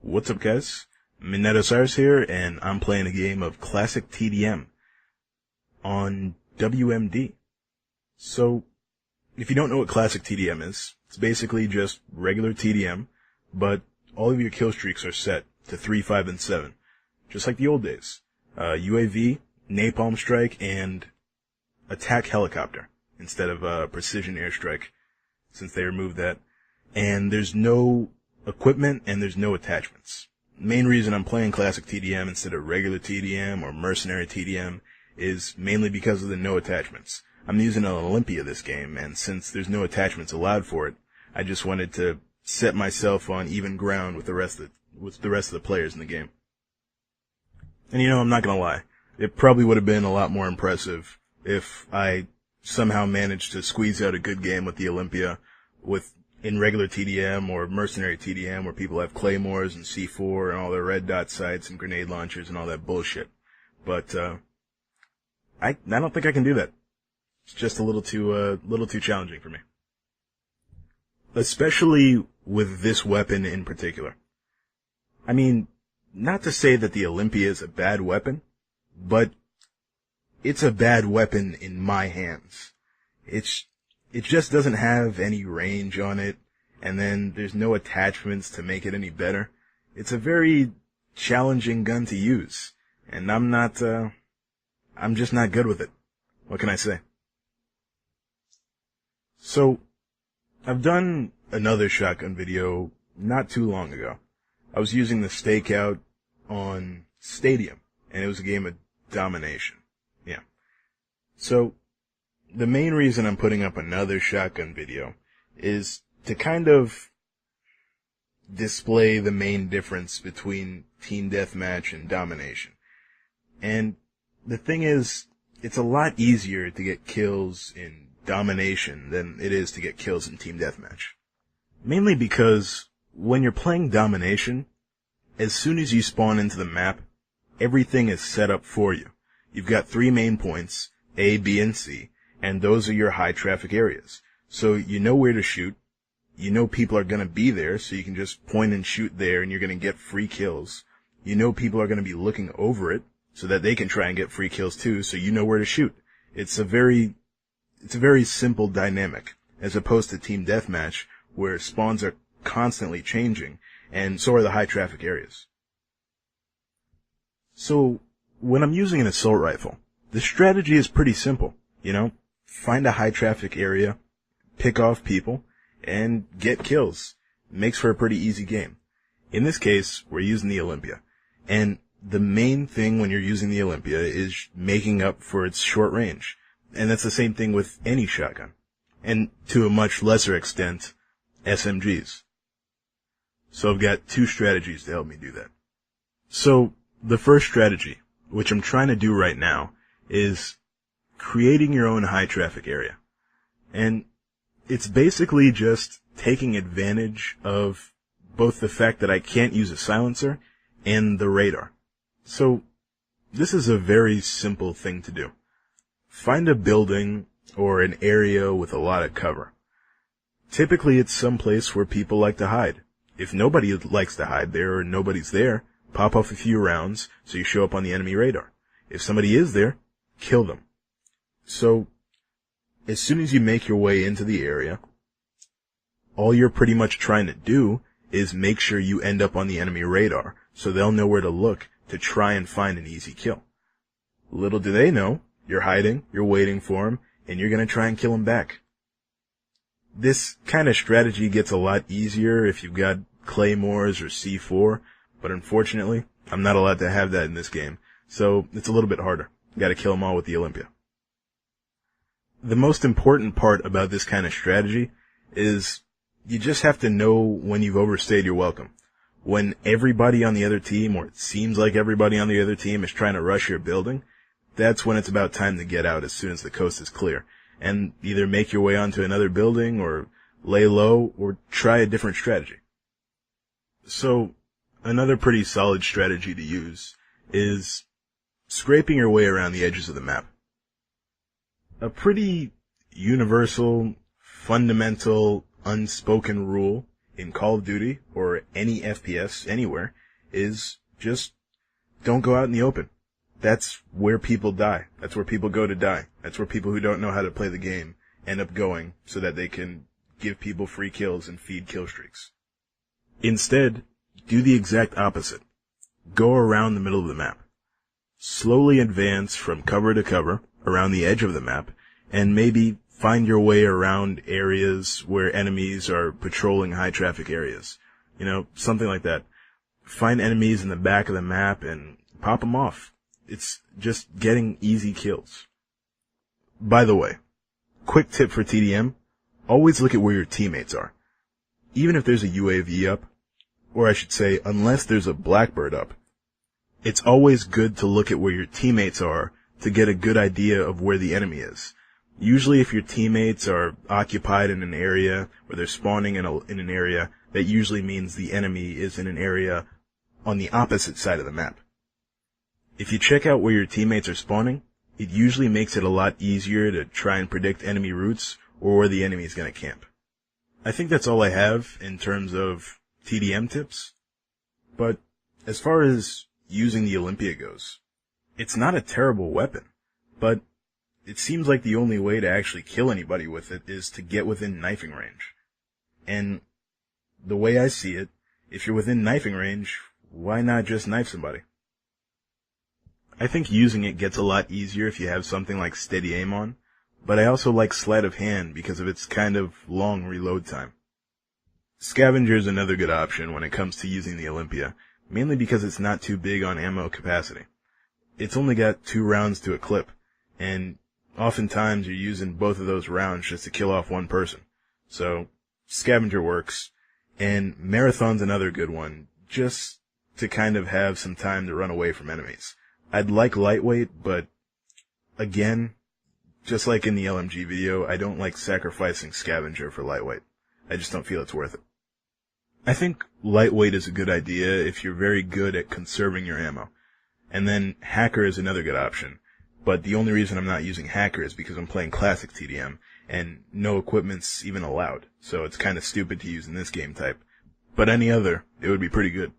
What's up, guys? Minetosaurus here, and I'm playing a game of classic TDM on WMD. So, if you don't know what classic TDM is, it's basically just regular TDM, but all of your kill streaks are set to 3, 5, and 7, just like the old days. UAV, napalm strike, and attack helicopter instead of precision airstrike, since they removed that. And there's no equipment and there's no attachments. Main reason I'm playing classic TDM instead of regular TDM or mercenary TDM is mainly because of the no attachments. I'm using an Olympia this game, and since there's no attachments allowed for it, I just wanted to set myself on even ground with the rest of the players in the game. And I'm not gonna lie, it probably would have been a lot more impressive if I somehow managed to squeeze out a good game with the Olympia in regular TDM or mercenary TDM, where people have claymores and C4 and all their red dot sights and grenade launchers and all that bullshit. But I don't think I can do that. It's just a little too challenging for me, especially with this weapon in particular. I mean, not to say that the Olympia is a bad weapon, but it's a bad weapon in my hands. It just doesn't have any range on it, and then there's no attachments to make it any better. It's a very challenging gun to use, and I'm just not good with it. What can I say? So, I've done another shotgun video not too long ago. I was using the stakeout on Stadium, and it was a game of domination. Yeah. So, the main reason I'm putting up another shotgun video is to kind of display the main difference between team deathmatch and domination. And the thing is, it's a lot easier to get kills in domination than it is to get kills in team deathmatch. Mainly because when you're playing domination, as soon as you spawn into the map, everything is set up for you. You've got 3 main points, A, B, and C, and those are your high traffic areas. So you know where to shoot. You know people are gonna be there, so you can just point and shoot there and you're gonna get free kills. You know people are gonna be looking over it, so that they can try and get free kills too, so you know where to shoot. It's a very simple dynamic, as opposed to team deathmatch, where spawns are constantly changing, and so are the high traffic areas. So, when I'm using an assault rifle, the strategy is pretty simple, Find a high traffic area, pick off people, and get kills. Makes for a pretty easy game. In this case, we're using the Olympia. And the main thing when you're using the Olympia is making up for its short range. And that's the same thing with any shotgun. And to a much lesser extent, SMGs. So I've got 2 strategies to help me do that. So, the first strategy, which I'm trying to do right now, is creating your own high traffic area. And it's basically just taking advantage of both the fact that I can't use a silencer and the radar. So, this is a very simple thing to do. Find a building or an area with a lot of cover. Typically it's some place where people like to hide. If nobody likes to hide there or nobody's there, pop off a few rounds so you show up on the enemy radar. If somebody is there, kill them. So, as soon as you make your way into the area, all you're pretty much trying to do is make sure you end up on the enemy radar, so they'll know where to look to try and find an easy kill. Little do they know, you're hiding, you're waiting for them, and you're gonna try and kill them back. This kind of strategy gets a lot easier if you've got claymores or C4, but unfortunately, I'm not allowed to have that in this game, so it's a little bit harder. Gotta kill them all with the Olympia. The most important part about this kind of strategy is you just have to know when you've overstayed your welcome. When everybody on the other team, or it seems like everybody on the other team, is trying to rush your building, that's when it's about time to get out as soon as the coast is clear, and either make your way onto another building, or lay low, or try a different strategy. So, another pretty solid strategy to use is scraping your way around the edges of the map. A pretty universal, fundamental, unspoken rule in Call of Duty or any FPS anywhere is just don't go out in the open. That's where people die. That's where people go to die. That's where people who don't know how to play the game end up going so that they can give people free kills and feed kill streaks. Instead, do the exact opposite. Go around the middle of the map. Slowly advance from cover to cover around the edge of the map, and maybe find your way around areas where enemies are patrolling high traffic areas. You know, something like that. Find enemies in the back of the map and pop them off. It's just getting easy kills. By the way, quick tip for TDM, always look at where your teammates are. Even if there's a UAV up, or I should say, unless there's a Blackbird up, it's always good to look at where your teammates are to get a good idea of where the enemy is. Usually if your teammates are occupied in an area, or they're spawning in an area, that usually means the enemy is in an area on the opposite side of the map. If you check out where your teammates are spawning, it usually makes it a lot easier to try and predict enemy routes or where the enemy is going to camp. I think that's all I have in terms of TDM tips. But as far as using the Olympia goes, it's not a terrible weapon, but it seems like the only way to actually kill anybody with it is to get within knifing range. And the way I see it, if you're within knifing range, why not just knife somebody? I think using it gets a lot easier if you have something like steady aim on, but I also like sleight of hand because of its kind of long reload time. Scavenger is another good option when it comes to using the Olympia, mainly because it's not too big on ammo capacity. It's only got 2 rounds to a clip, and oftentimes you're using both of those rounds just to kill off one person. So, Scavenger works, and Marathon's another good one, just to kind of have some time to run away from enemies. I'd like lightweight, but again, just like in the LMG video, I don't like sacrificing Scavenger for lightweight. I just don't feel it's worth it. I think lightweight is a good idea if you're very good at conserving your ammo. And then Hacker is another good option. But the only reason I'm not using Hacker is because I'm playing classic TDM, and no equipment's even allowed. So it's kind of stupid to use in this game type. But any other, it would be pretty good.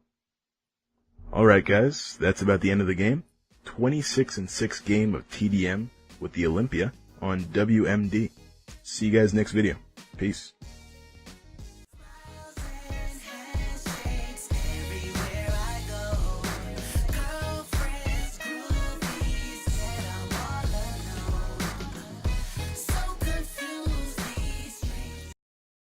Alright guys, that's about the end of the game. 26-6 game of TDM with the Olympia on WMD. See you guys next video. Peace.